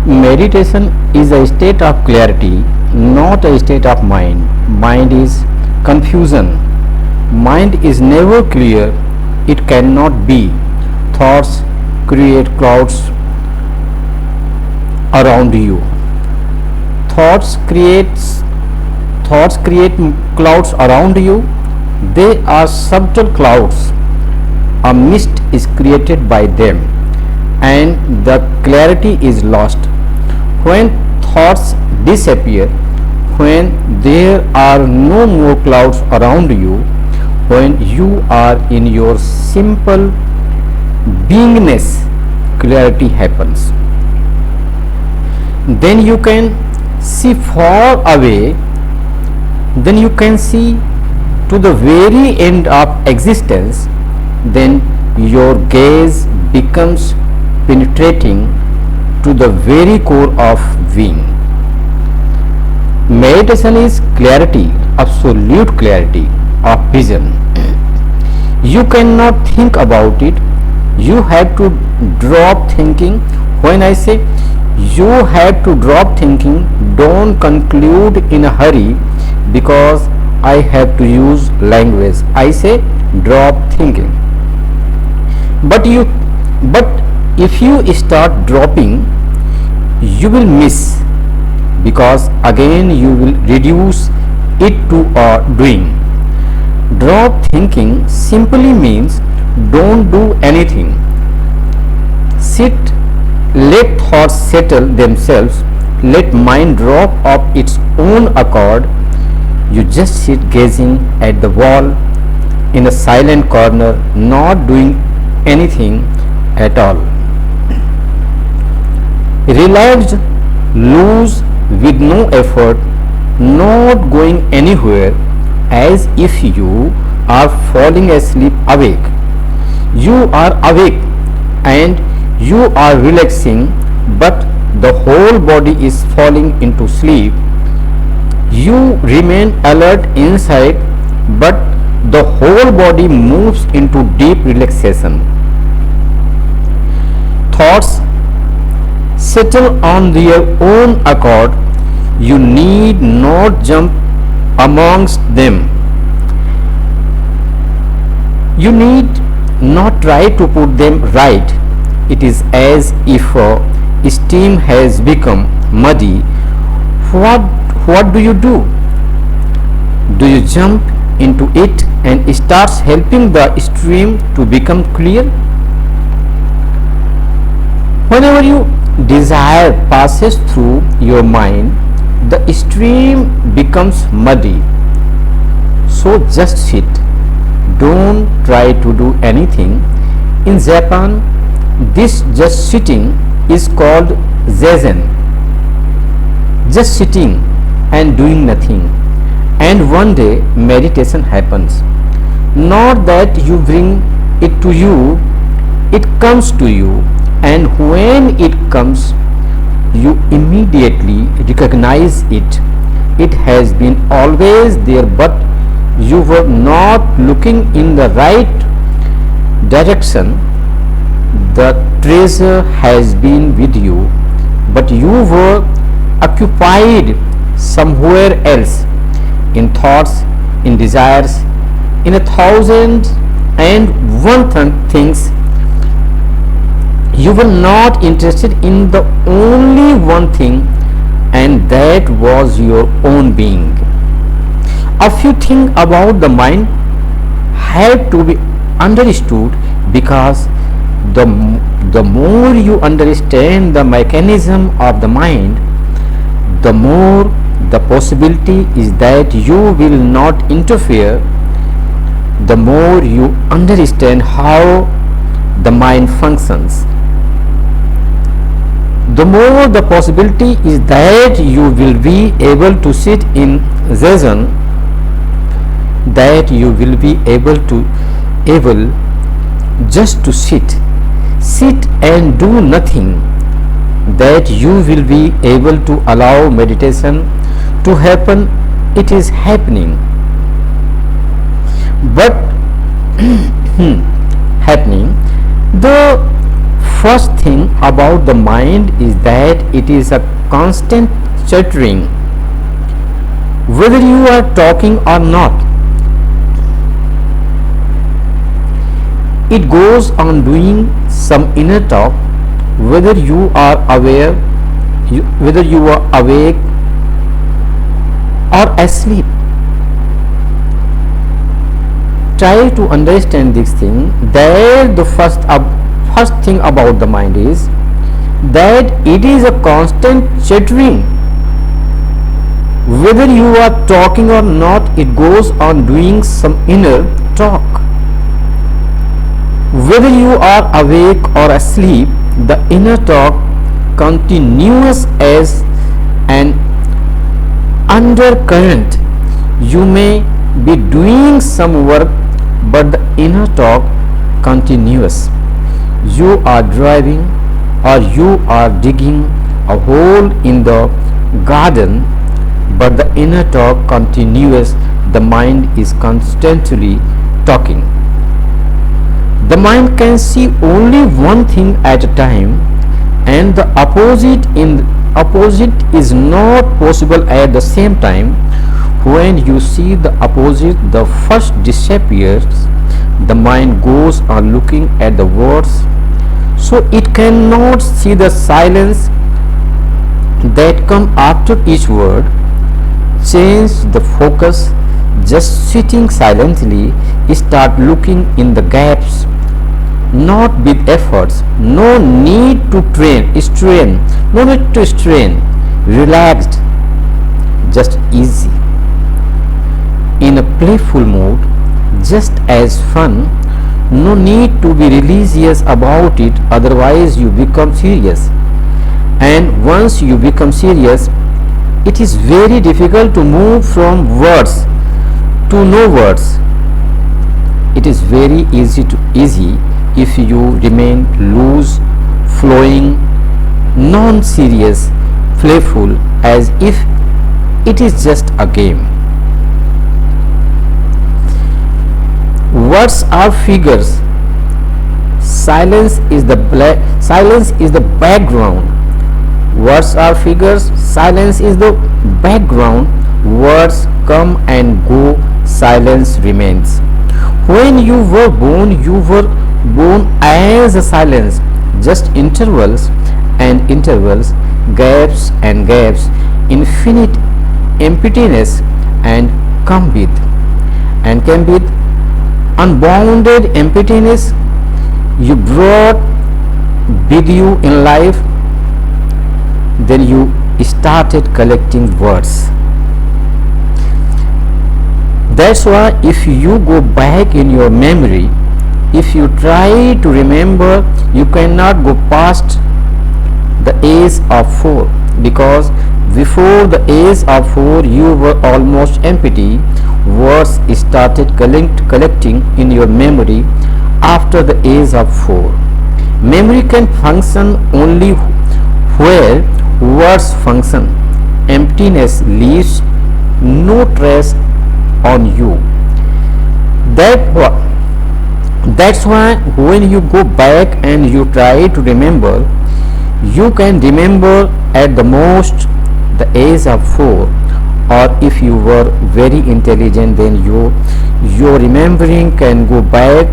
Meditation is a state of clarity, not a state of mind. Mind is confusion. Mind is never clear, it cannot be. Thoughts create clouds around you. Thoughts creates Thoughts create clouds around you. They are subtle clouds. A mist is created by them and the clarity is lost. When thoughts disappear, when there are no more clouds around you, when you are in your simple beingness, clarity happens. Then you can see far away, then you can see to the very end of existence. Then your gaze becomes penetrating to the very core of being. Meditation is clarity, absolute clarity of vision. You cannot think about it, you have to drop thinking. When I say you have to drop thinking, don't conclude in a hurry because I have to use language. I say drop thinking. But if you start dropping, you will miss, because again you will reduce it to a doing. Drop thinking simply means don't do anything. Sit, let thoughts settle themselves, let mind drop of its own accord. You just sit gazing at the wall in a silent corner, not doing anything at all. Relaxed, loose, with no effort, not going anywhere, as if you are falling asleep awake. You are awake and you are relaxing, but the whole body is falling into sleep. You remain alert inside, but the whole body moves into deep relaxation. Thoughts settle on their own accord. You need not jump amongst them. You need not try to put them right. It is as if steam has become muddy. What do? Do you jump into it and starts helping the stream to become clear? Whenever you desire passes through your mind, the stream becomes muddy. So just sit. Don't try to do anything. In Japan, this just sitting is called zazen. Just sitting and doing nothing. And one day meditation happens. Not that you bring it to you, it comes to you. And when it comes, you immediately recognize it. It has been always there, but you were not looking in the right direction. The treasure has been with you, but you were occupied somewhere else, in thoughts, in desires, in 1,001 things. You were not interested in the only one thing, and that was your own being. A few things about the mind have to be understood, because the more you understand the mechanism of the mind, the more the possibility is that you will not interfere. The more you understand how the mind functions, the more the possibility is that you will be able to sit in zazen, that you will be able just to sit and do nothing, that you will be able to allow meditation to happen. It is happening, but happening. The first thing about the mind is that it is a constant chattering, whether you are talking or not. It goes on doing some inner talk, whether you are whether you are awake or asleep. Try to understand this thing, that the first thing about the mind is that it is a constant chattering, whether you are talking or not. It goes on doing some inner talk, whether you are awake or asleep. The inner talk continuous as an undercurrent. You may be doing some work, but the inner talk continuous. You are driving or you are digging a hole in the garden, but the inner talk continuous. The mind is constantly talking. The mind can see only one thing at a time, and the opposite is not possible at the same time. When you see the opposite, the first disappears. The mind goes on looking at the words, so it cannot see the silence that come after each word. Change the focus. Just sitting silently, start looking in the gaps, not with efforts. No need to strain, no need to strain. Relaxed, just easy, in a playful mood, just as fun. No need to be religious about it, otherwise you become serious. And once you become serious, it is very difficult to move from words to no words. It is very easy if you remain loose, flowing, non-serious, playful, as if it is just a game. Words are figures. Silence is the background. Words are figures. Silence is the background. Words come and go. Silence remains. When you were born as a silence, just intervals and intervals, gaps and gaps, infinite emptiness, and come with unbounded emptiness. You brought with you in life. Then you started collecting words. That's why if you go back in your memory, if you try to remember, you cannot go past the age of 4, because before the age of 4 you were almost empty. Words started collecting in your memory after the age of 4. Memory can function only where words function. Emptiness leaves no trace on you. That's why when you go back and you try to remember, you can remember at the most the age of 4, or if you were very intelligent, then your remembering can go back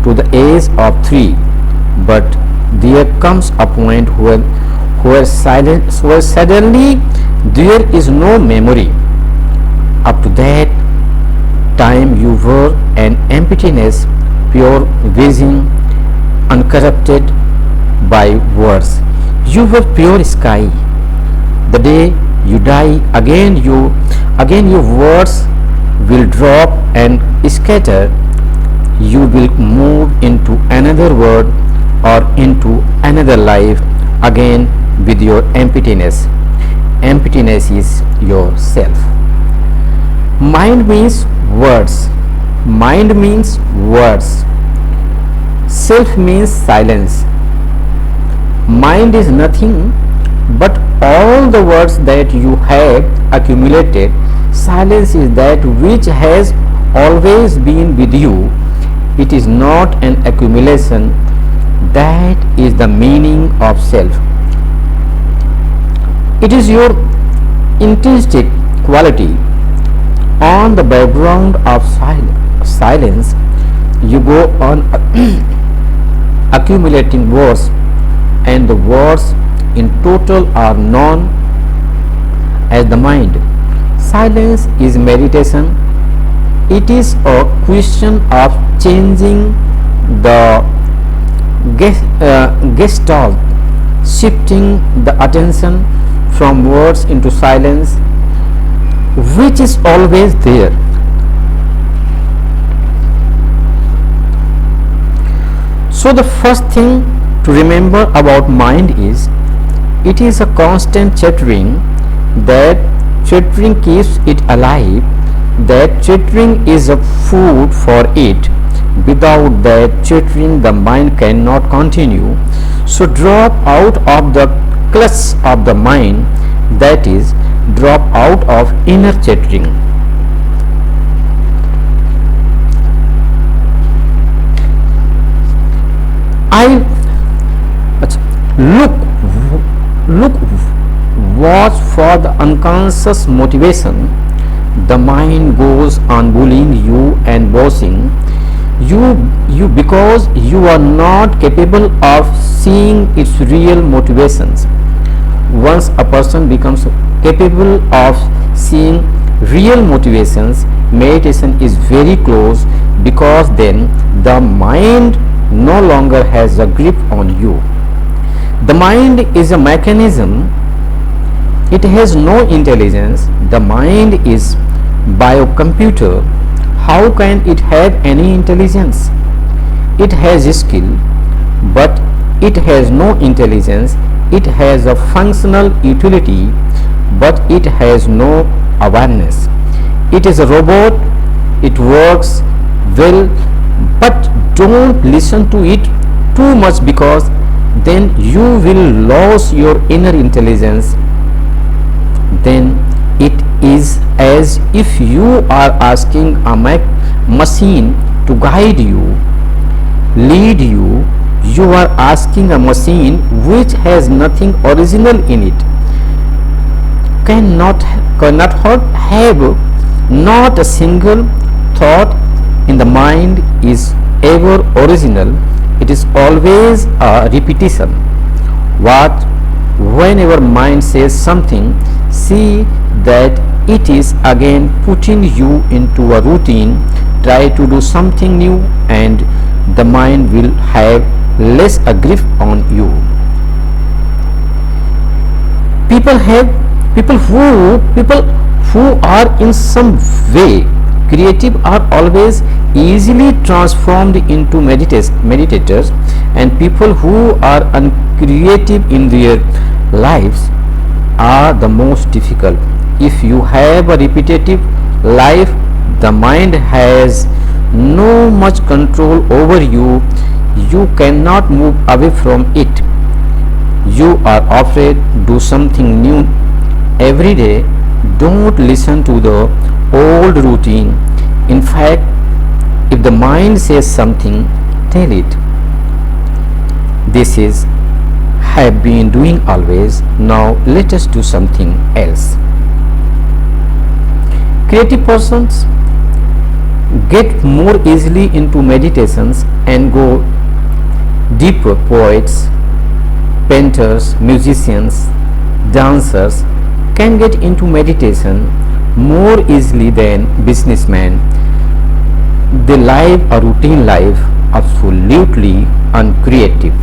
to the age of 3. But there comes a point where suddenly there is no memory. Up to that time you were an emptiness, pure vision, uncorrupted by words. You were pure sky. The day you die, again your words will drop and scatter. You will move into another world or into another life again with your emptiness. Emptiness is yourself. Mind means words. Mind means words. Self means silence. Mind is nothing but all the words that you have accumulated. Silence is that which has always been with you. It is not an accumulation. That is the meaning of self. It is your intrinsic quality. On the background of silence, you go on accumulating words, and the words in total are known as the mind. Silence is meditation. It is a question of changing the gestalt, shifting the attention from words into silence, which is always there. So the first thing to remember about mind is it is a constant chattering. That chattering keeps it alive. That chattering is a food for it. Without that chattering, the mind cannot continue. So drop out of the clutch of the mind, that is, drop out of inner chattering. I look watch for the unconscious motivation. The mind goes on bullying you and bossing you because you are not capable of seeing its real motivations. Once a person becomes capable of seeing real motivations, meditation is very close, because then the mind no longer has a grip on you. The mind is a mechanism. It has no intelligence. The mind is biocomputer. How can it have any intelligence? It has skill, but it has no intelligence. It has a functional utility, but it has no awareness. It is a robot. It works well, but don't listen to it too much, because then you will lose your inner intelligence. Then it is as if you are asking a machine to guide you, lead you. You are asking a machine which has nothing original in it, cannot have not a single thought in the mind is ever original. It is always a repetition. Whenever mind says something, see that it is again putting you into a routine. Try to do something new, and the mind will have less a grip on you. People who are in some way creative are always easily transformed into meditators, and people who are uncreative in their lives are the most difficult. If you have a repetitive life, the mind has no much control over you. You cannot move away from it. You are afraid. Do something new every day. Don't listen to the old routine. In fact, if the mind says something, tell it, this is have been doing always, now let us do something else. Creative persons get more easily into meditations and go deeper. Poets, painters, musicians, dancers can get into meditation more easily than businessmen. They live a routine life, absolutely uncreative.